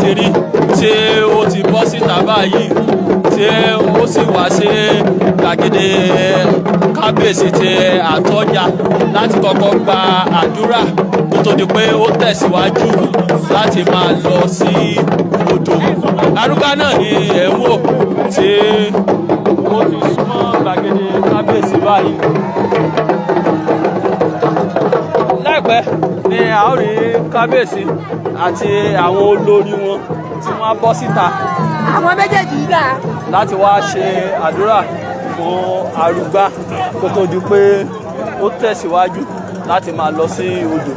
ti rí tí ó ti bọ́ síta báyìí tí ó sì wá sí gbàgede kábíyèsí ti àtọ́jà láti kọ́kọ́ gba àdúrà kó tó di pé ó tẹ̀síwájú láti máa lọ sí odò. Arugbá náà ni ẹ̀ ń wò tí ó ti súnmọ́ gbàgede kábíyèsí báyìí. Láìpẹ́ ni a ó rí kábíyèsí àti àwọn olórí wọn tí wọ́n á bọ́ síta. Àwọn méjèèjì yìí dáa. Láti wá ṣe àdúrà fún Arugbá kó tó di pé ó tẹ̀síwájú láti máa lọ sí odò.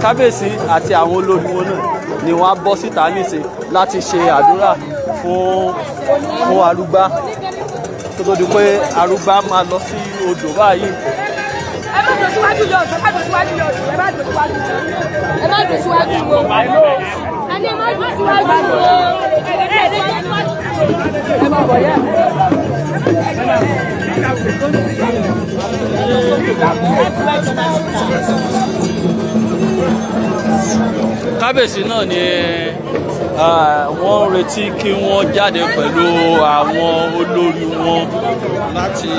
Kábíyèsí àti àwọn olórí wọn náà ni wọ́n á bọ́ síta níṣe láti ṣe àdúrà fún Arugbá kó tó di pé Arugbá máa lọ sí odò báyìí. Ẹ má dùn síwájú yọ̀ ọ̀dọ̀, ẹ má dùn síwájú yọ̀ ọ̀dọ̀, ẹ má dùn síwájú yọ̀ ọ̀dọ̀, ẹ má dùn síwájú yọ̀ ọ̀dọ̀. Ẹni ẹ má dùn síwájú yọ̀ ọ̀dọ̀. Ẹ má bọ̀ yá. Kábíyèsí náà ni wọ́n ń retí kí wọ́n jáde pẹ̀lú àwọn olórí wọn láti.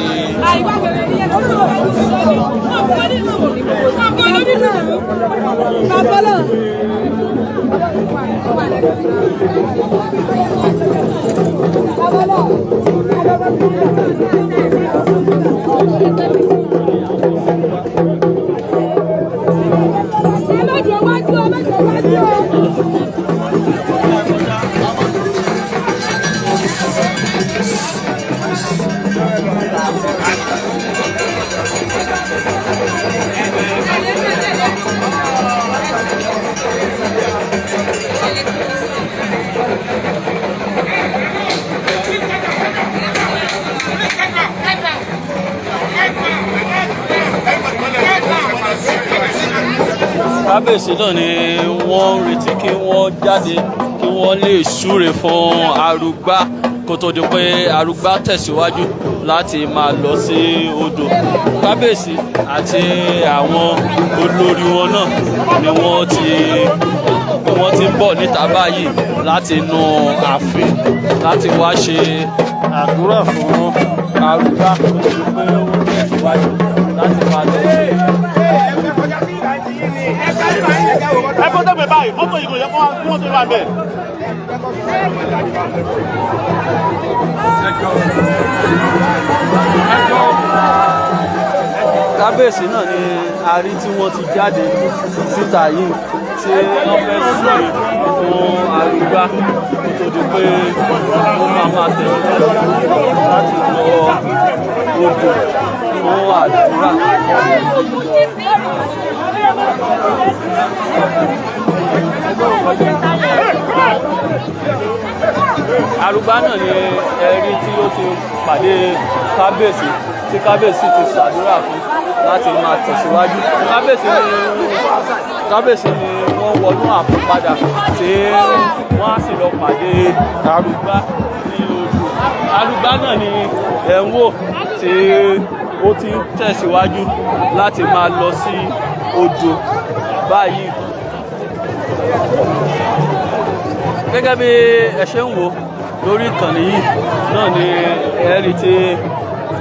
Kábíyèsí náà ni wọ́n ń retí kí wọ́n jáde kí wọ́n lè súre fún Arugbá kó tó di pé Arugbá tẹ̀síwájú láti máa lọ sí odò. Kábíyèsí àti àwọn olórí wọn náà ni wọ́n ti ń bọ̀ níta báyìí láti inú ààfin láti wá ṣe àdúrà fún Arugbá kó tó di pé ó tẹ̀síwájú láti máa lọ sí ẹ fọ́tò gbé báyìí mọ́tò yìí kò yẹ kó wọ́n tó wà bẹ́ẹ̀. Kábíyèsí náà ni a rí tí wọ́n ti jáde síta yìí tí wọ́n fẹ́ súre fún Arugbá kó tó di pé ó máa tẹ̀síwájú láti lọ odò fún àdúrà. Arugbá náà ni ẹ̀rí tí ó ti pàdé kábíyèsí tí kábíyèsí ti ṣàdúrà fún láti máa tẹ̀síwájú. Kábíyèsí ni wọ́n wọnú ààfin padà tí wọ́n á sì lọ pàdé Arugbá ní odò. Arugbá náà ni ẹ̀ ń wò tí ó ti ń tẹ̀síwájú láti máa lọ sí odò báyìí. Gẹ́gẹ́ bí ẹ ṣe ń wò lórí ìkànnì yìí náà ni ẹ̀rí tí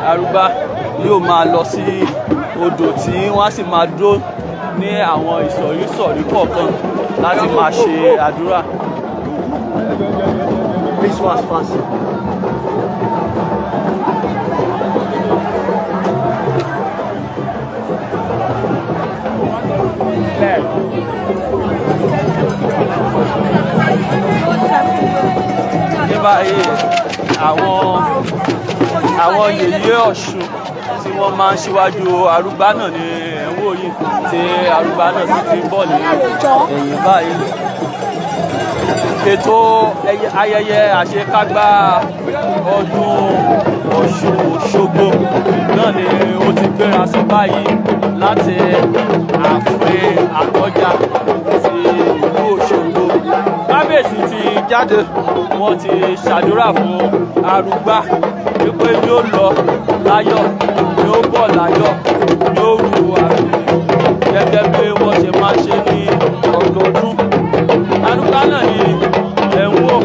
Arugbá yóò máa lọ sí odò tí wọ́n á sì máa dúró ní àwọn ìsọ̀rí kọ̀ọ̀kan láti máa ṣe àdúrà. Please fast. Ní báyìí àwọn yèyé Ọ̀ṣun tí wọ́n máa ń ṣíwájú Arugbá náà ní ẹ̀wọ̀n yìí tí Arugbá náà sì ti ń bọ̀ ní ẹ̀yìn báyìí. Ètò ayẹyẹ àṣekágbá ọdún Ọ̀ṣun Òṣogbo náà ni ó ti gbéra sọ báyìí láti ààfin àtọ́jà ti ìlú Òṣogbo. Kábíyèsí ti jáde wọ́n ti ṣàdúrà fún Arugbá wípé yóò lọ láyọ̀ yóò bọ̀ láyọ̀ yóò ru àrùn gẹ́gẹ́ bí wọ́n ṣe máa ṣe ní ọdọọdún. Arugbá náà ni ẹ̀ ń wò.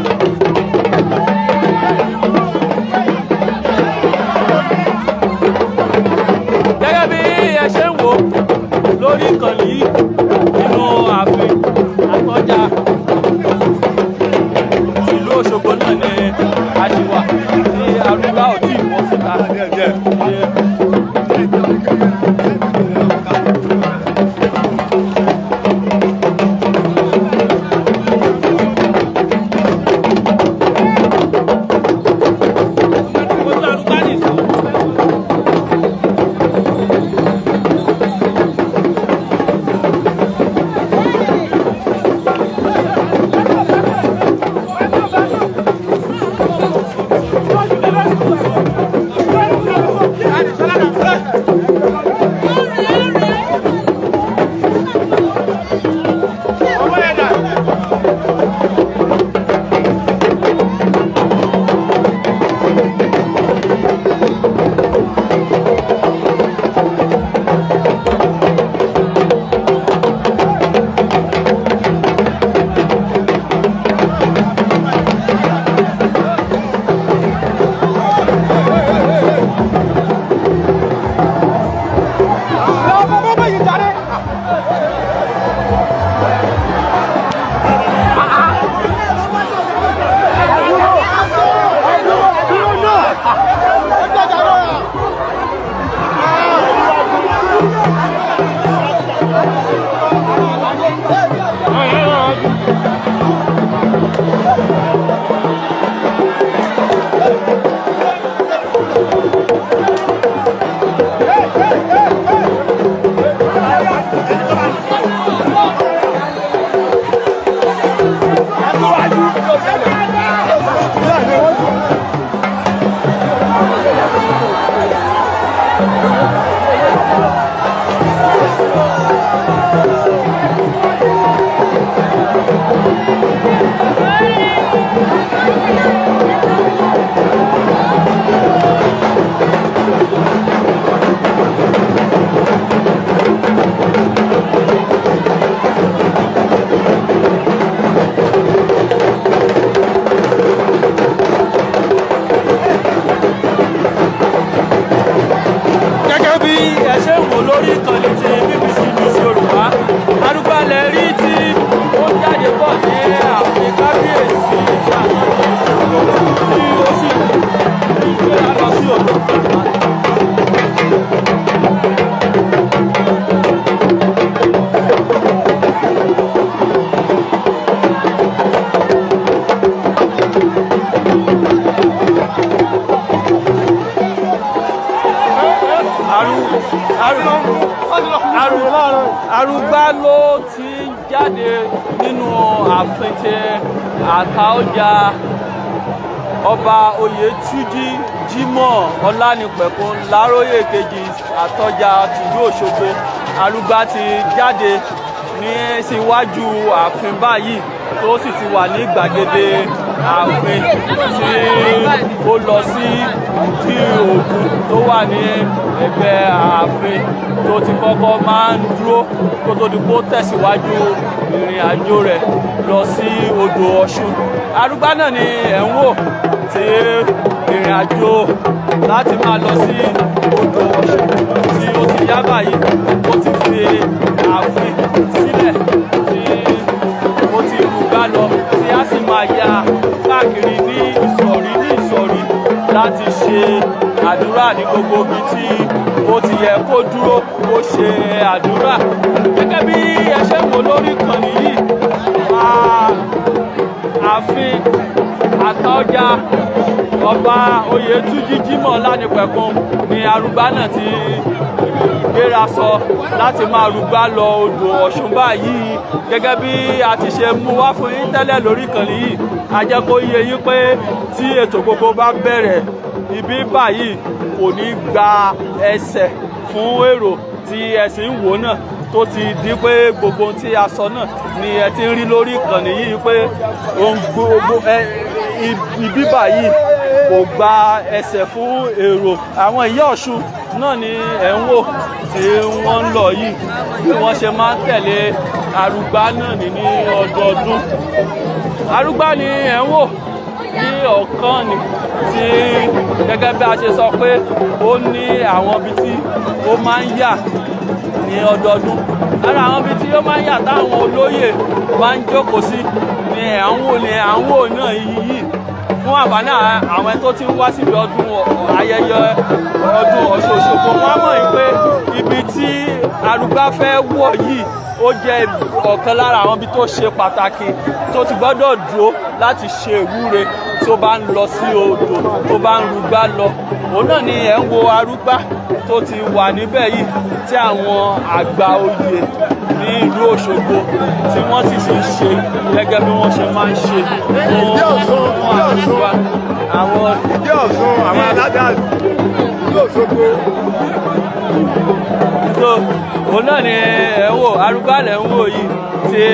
Gẹ́gẹ́ bí ẹ ṣe ń wò lórí ìkànnì yìí nínú ààfin Àtọ́jà ìlú Òṣogbo náà ni a ṣì wà tí Arugbá ò tí ì bọ́ síta. Arugbá ló ti jáde nínú ààfin tí Àtaọ́jà ọba Oyètúnjí Jímọ̀ Ọlánìpẹ̀kun Láróyè kejì Àtọ́jà tìlú Òṣogbo. Arugbá ti jáde ní síwájú ààfin báyìí tó sì ti wà ní gbàgede ààfin tí ó lọ sí ìdí ògùn tó wà ní ẹgbẹ́ ààfin tó ti kọ́kọ́ máa ń dúró kó tó di kó tẹ̀síwájú ìrìn àjò rẹ̀ lọ sí odò Ọ̀ṣun. Arugbá náà ni ẹ̀ ń wò tí ìrìn àjò láti máa lọ sí odò Ọ̀ṣun tí ó ti yá báyìí ó ti fi ààfin sílẹ̀ tí ó ti rúgbà lọ tí a sì máa ya káàkiri ní ìsọ̀rí láti ṣe àdúrà ní gbogbo ibi tí ó ti yẹ kó dúró kó ṣe àdúrà. Gẹ́gẹ́ bí ẹ ṣe wò lórí ìkànnì yìí, ààfin Àtaọ́jà ọba Oyètúnjí Jímọ̀ Ọlánìpẹ̀kun ni Arugbá náà ti gbéra sọ láti máa rúgbà lọ odò Ọ̀ṣun báyìí. Gẹ́gẹ́ bí a ti ṣe mú wá fún yín tẹ́lẹ̀ lórí ìkànnì yìí, a jẹ́ kó yé yín pé tí ètò gbogbo bá bẹ̀rẹ̀ ibi báyìí kò ní gba ẹsẹ̀ fún èrò tí ẹ sì ń wò náà tó ti di pé gbogbo ohun tí a sọ náà ni ẹ ti ń rí lórí ìkànnì yìí pé ohun gbogbo ibi báyìí kò gba ẹsẹ̀ fún èrò. Àwọn ìyá Ọ̀ṣun náà ni ẹ̀ ń wò tí wọ́n ń lọ yìí bí wọ́n ṣe máa ń tẹ̀lé Arugbá náà ní ọdọọdún. Arugbá ni ẹ̀ ń wò ní ọ̀kan ni tí gẹ́gẹ́ bí a ṣe sọ pé ó ní àwọn ibi tí ó máa ń yà ní ọdọọdún. Lára àwọn ibi tí ó máa ń yà táwọn olóyè máa ń jókòó sí ni à ń wò náà yìí fún àǹfààní àwọn tó ti ń wá síbi ọdún ayẹyẹ ọdún Ọ̀ṣun Òṣogbo. Wọ́n mọ̀ pé ibi tí Arugbá fẹ́ wọ̀ yìí ó jẹ́ ọ̀kan lára àwọn ibi tó ṣe pàtàkì tó ti gbọ́dọ̀ dúró láti ṣe ìwúre tó bá ń lọ sí odò tó bá ń rúgbá lọ. Òun náà ni ẹ̀ ń wo Arugbá tó ti wà níbẹ̀ yìí tí àwọn àgbà oyè ní ìlú Òṣogbo tí wọ́n sì ti ń ṣe gẹ́gẹ́ bí wọ́n ṣe máa ń ṣe fún Arugbá. Àwọn ìdí Ọ̀ṣun àwọn aládàá ìlú Òṣogbo. So òun náà ni ẹ̀ ń wò Arugbá lẹ̀ ń wò yìí tí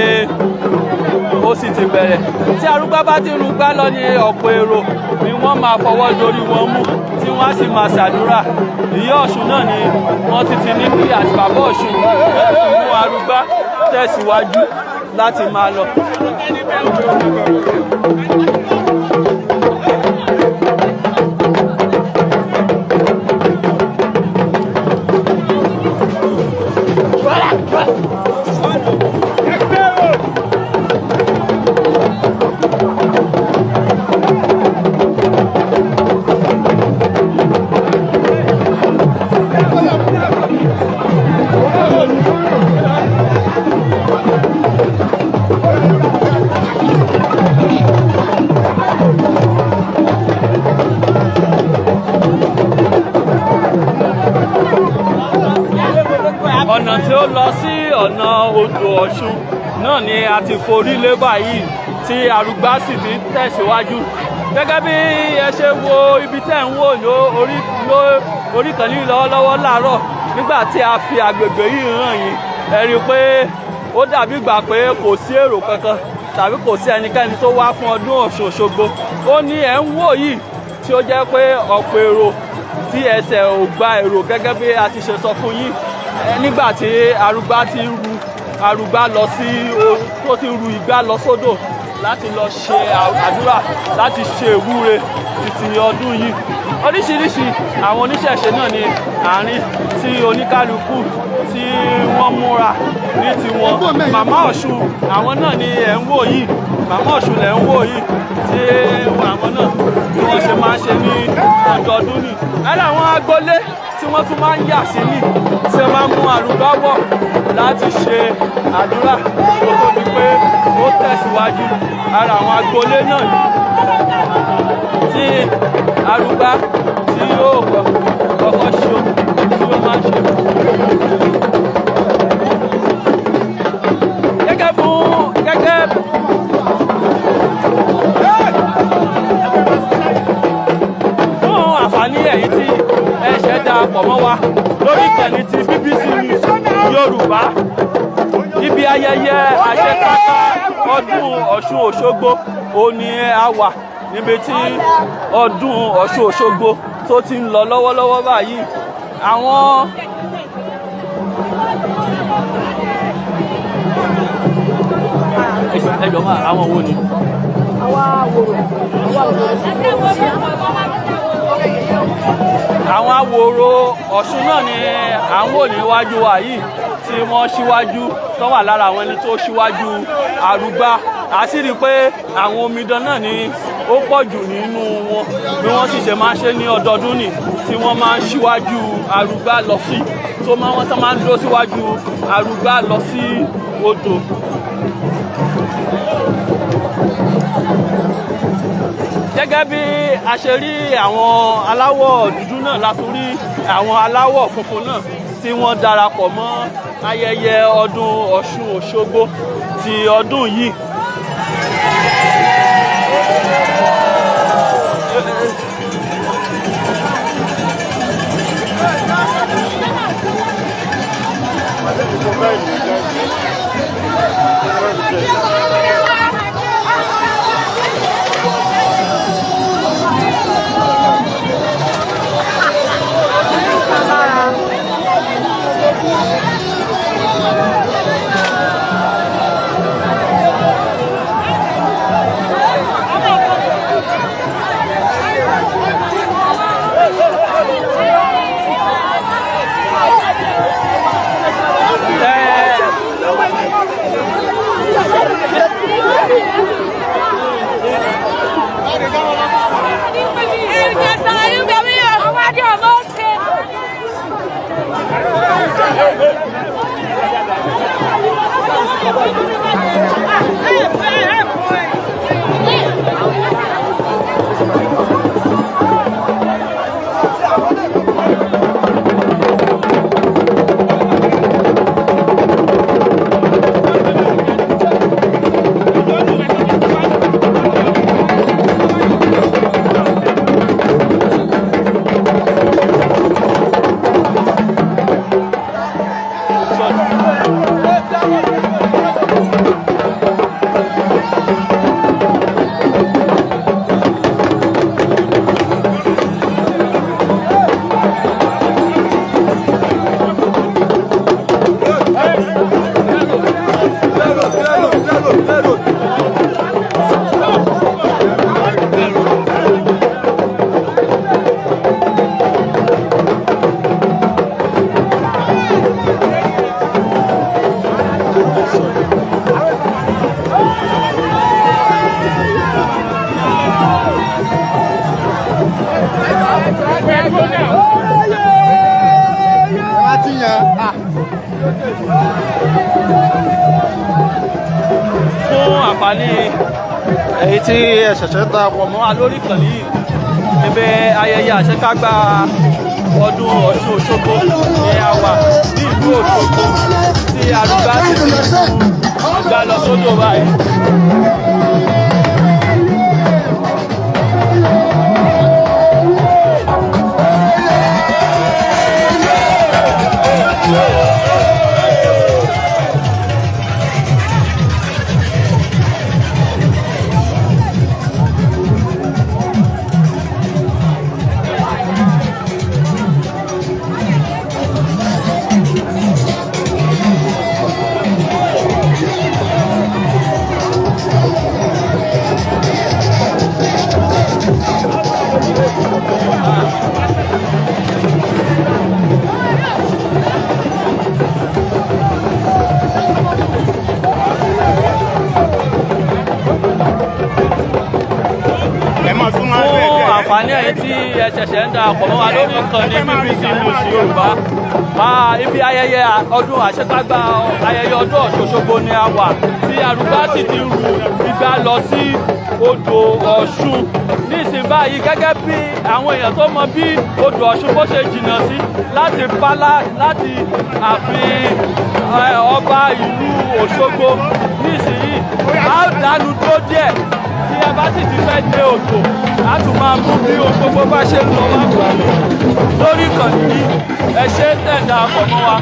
ó sì ti bẹ̀rẹ̀. Tí Arugbá bá ti rúgbá lọ ní ọ̀pọ̀ èrò ni wọ́n máa fọwọ́ dorí wọn mú tí wọ́n á sì máa ṣàdúrà. Ìyá Ọ̀ṣun náà ni wọ́n ti ní kí àti bàbá Ọ̀ṣun mú Arugbá tẹ̀síwájú láti máa lọ. Ọ̀nà tí ó lọ sí ọ̀nà odò Ọ̀ṣun náà ni a ti forí lé báyìí tí Arugbá sì ti tẹ̀síwájú. Gẹ́gẹ́ bí ẹ ṣe wo ibi tẹ́ ń wò lórí kan ní lọ́wọ́lọ́wọ́ láàárọ̀ nígbà tí a fi àgbègbè yìí hàn yín, ẹ rí i pé ó dàbí gbà pé kò sí èrò kankan tàbí kò sí ẹnikẹ́ni tó wá fún ọdún Ọ̀ṣun Òṣogbo. Ó ní ẹ̀ ń wò yìí tí ó jẹ́ pé ọ̀pọ̀ èrò tí ẹsẹ̀ ò gba èrò gẹ́gẹ́ bí a ti ṣe sọ fún yín nígbà tí Arugbá ti ru Arugbá lọ sí tó ti ru igbá lọ sódò láti lọ ṣe àdúrà láti ṣe ìwúre títí ọdún yìí. Oríṣiríṣi àwọn oníṣẹ̀ṣe náà ni àárín tí oníkálukú tí wọ́n múra ní tiwọn. Màmá Ọ̀ṣun àwọn náà ni ẹ̀ ń wò yìí, Màmá Ọ̀ṣun lẹ̀ ń wò yìí tí àwọn náà bí wọ́n ṣe máa ń ṣe ní ọdọọdún ni. Lára àwọn agboolé tí wọ́n tún máa ń yà sí ní tí wọ́n máa ń mú Arugbá wọ̀ láti ṣe àdúrà tó tó di pé ó tẹ̀síwájú. Ara àwọn agboolé náà tí Arugbá tí yóò kọ́kọ́ ṣe tí ó máa ń ṣe. Fún àǹfààní ẹ̀yin tí ẹ ṣẹ̀ darapọ̀ mọ́ wa lórí ìkànnì ti BBC Yorùbá, ibi ayẹyẹ àṣekágbá ọdún Ọ̀ṣun Òṣogbo òní a wà níbi tí ọdún Ọ̀ṣun Òṣogbo tó ti ń lọ lọ́wọ́lọ́wọ́ báyìí. Àwọn ẹjọ́ máa àwọn wo ni? Àwọn awòrò Ọ̀ṣun náà ni à ń wò níwájú wa yìí tí wọ́n ṣíwájú tó wà lára àwọn ẹni tó ṣíwájú Arugbá. A sì rí i pé àwọn omidan náà ni ó pọ̀ jù nínú wọn bí wọ́n sì ṣe máa ń ṣe ní ọdọọdún ni tí wọ́n máa ń ṣíwájú Arugbá lọ sí wọ́n tó máa ń dúró síwájú Arugbá lọ sí odò. Gẹ́gẹ́ bí a ṣe rí àwọn aláwọ̀ dúdú náà la tún rí àwọn aláwọ̀ funfun náà tí wọ́n darapọ̀ mọ́ ayẹyẹ ọdún Ọ̀ṣun Òṣogbo ti ọdún yìí. fún àǹfààní èyí tí ẹ ṣẹ̀ṣẹ̀ darapọ̀ mọ́ wa lórí ìkànnì yìí níbi ayẹyẹ àṣekágbá ọdún Ọ̀ṣun Òṣogbo ní a wà ní ìlú Òṣogbo tí Arugbá sì ti gbá lọ sódò báyìí. àǹfààní ẹ̀yin tí ẹ ṣẹ̀ṣẹ̀ ń darapọ̀ mọ́ wa lórí ìkànnì BBC News Yorùbá ibi ayẹyẹ ọdún àṣekágbá ayẹyẹ ọdún Ọ̀ṣun Òṣogbo ni a wà tí Arugbá sì ti rù igbá lọ sí odò Ọ̀ṣun ní ìsìn báyìí gẹ́gẹ́ bí àwọn èèyàn tó mọ bí odò Ọ̀ṣun bó ṣe jìnnà sí láti pálá láti ààfin ọba ìlú Òṣogbo ní ìsinyìí a dánu tó díẹ̀ tí a bá sì ti fẹ́ dé odò a tún máa mú bí ohun gbogbo bá ṣe ń lọ wá wà lórí ìkànnì yìí ẹ ṣe tẹ̀ darapọ̀ mọ́ wa.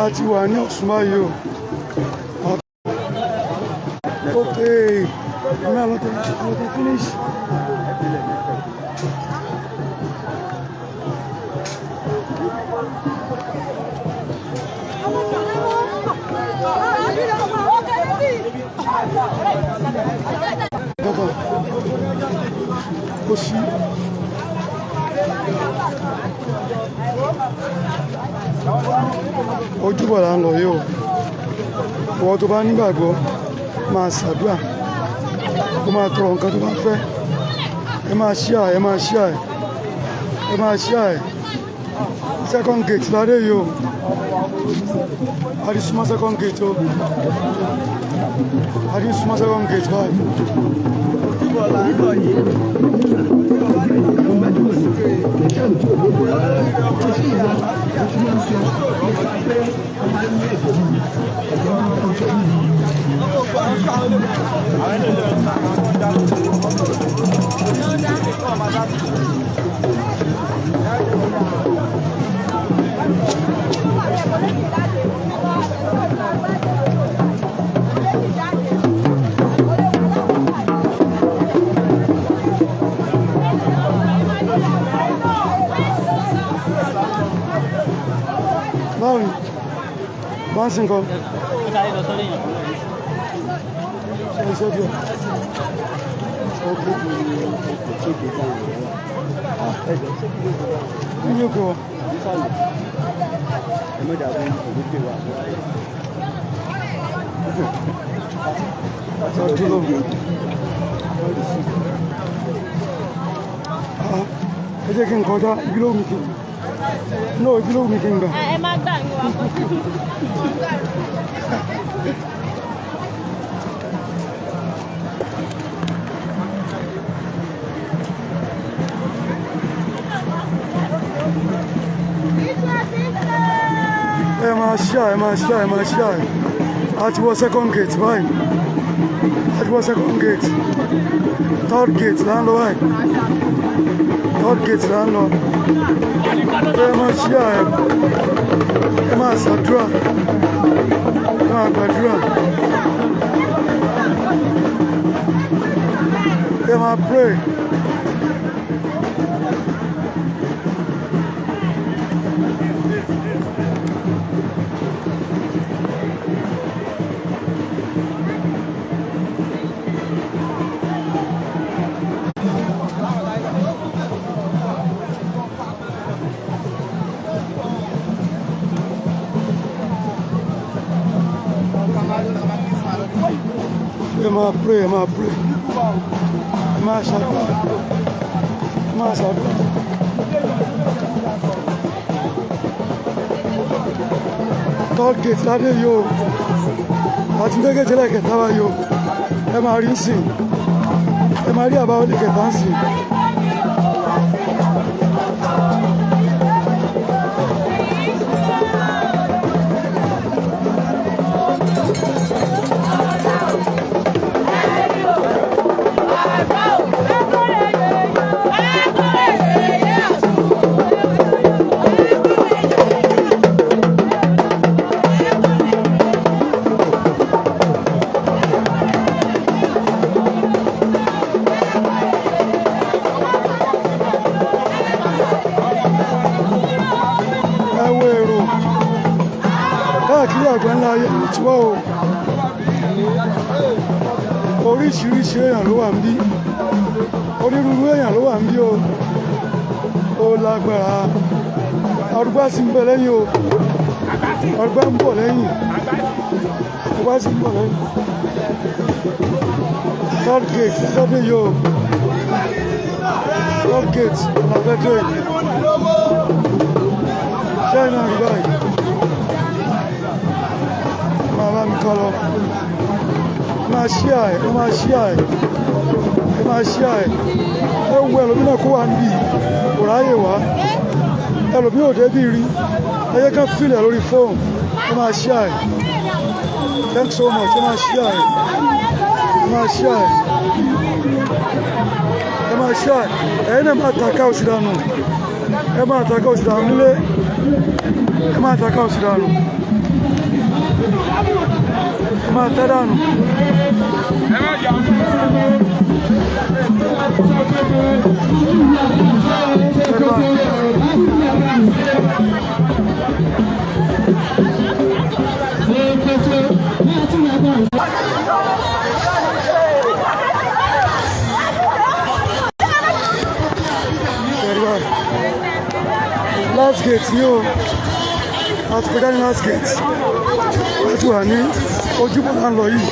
Àti wà ní Ọ̀ṣun báyìí o. Okay, now let me finish. Ojúbọ là ń lọ yìí o. Ìwọ tó bá nígbàgbọ́ máa ṣàdúrà, kó máa tọrọ nǹkan tó bá fẹ́. Ẹ máa share, ẹ máa share, ẹ máa share. Second gate ládé yìí o. Adisuma second gate o. Adisuma second gate báyìí. Ojúbọ là ń lọ yìí. Báwo ni? Bá ń sin nǹkan. Ṣé iṣẹ́ díẹ̀? Kí ni ó kọ? Ẹ jẹ́ kí n kọjá ibi lóhùn mi kí n. No, ibi lóhùn mi kí n gbà. Ẹ má gbà yín wá. Ẹ máa ṣíà. A ti wọ second gate báyìí. A ti wọ second gate. Third gate là ń lọ báyìí. Third gate là ń lọ. Ẹ máa ṣíà ẹ. Ẹ máa ṣàdúrà. Ẹ máa gbàdúrà. Ẹ máa pray. Ẹ máa pray. Ẹ máa ṣàdúrà. Third gate ládé yìí o. Àti gẹ́gẹ́ tẹ́lẹ̀ kẹta wa yìí o. Ẹ máa rí sìn. Ẹ máa rí àbáwọlé kẹta ń sìn. Káàkiri àgbáńlá ayé tí wọ́n o oríṣiríṣi èèyàn ló wà ń bí, onírúurú èèyàn ló wà ń bí o. Ó lágbára. Arugbá sì ń bọ̀ lẹ́yìn o. Arugbá ń bọ̀ lẹ́yìn. Arugbá sì ń bọ̀ lẹ́yìn. Third gate lọ́dún yìí o. Third gate lọ́dún yìí. Ṣé iná rí báyìí? Máa mi kọ́ lọ. Máa ṣíà ẹ̀. Ẹ wo ẹlòmínà kó wà níbí kò ráyè wá. Ẹlòmí ò débí rí. Ẹ yẹ ká fílẹ̀ lórí fóònù. Ẹ máa ṣíà ẹ̀. Thanks so much. Ẹ máa ṣíà ẹ̀. Ẹ̀yin náà máa tàka òsì dànù. Ẹ máa tàka òsì dànù nílé. Ẹ máa tàka òsì dànù. Ẹ máa tẹ́ dànù. Last gate ni o. A ti kọjá ní last gate. A ti wà ní ojúbọ náà lọ yìí.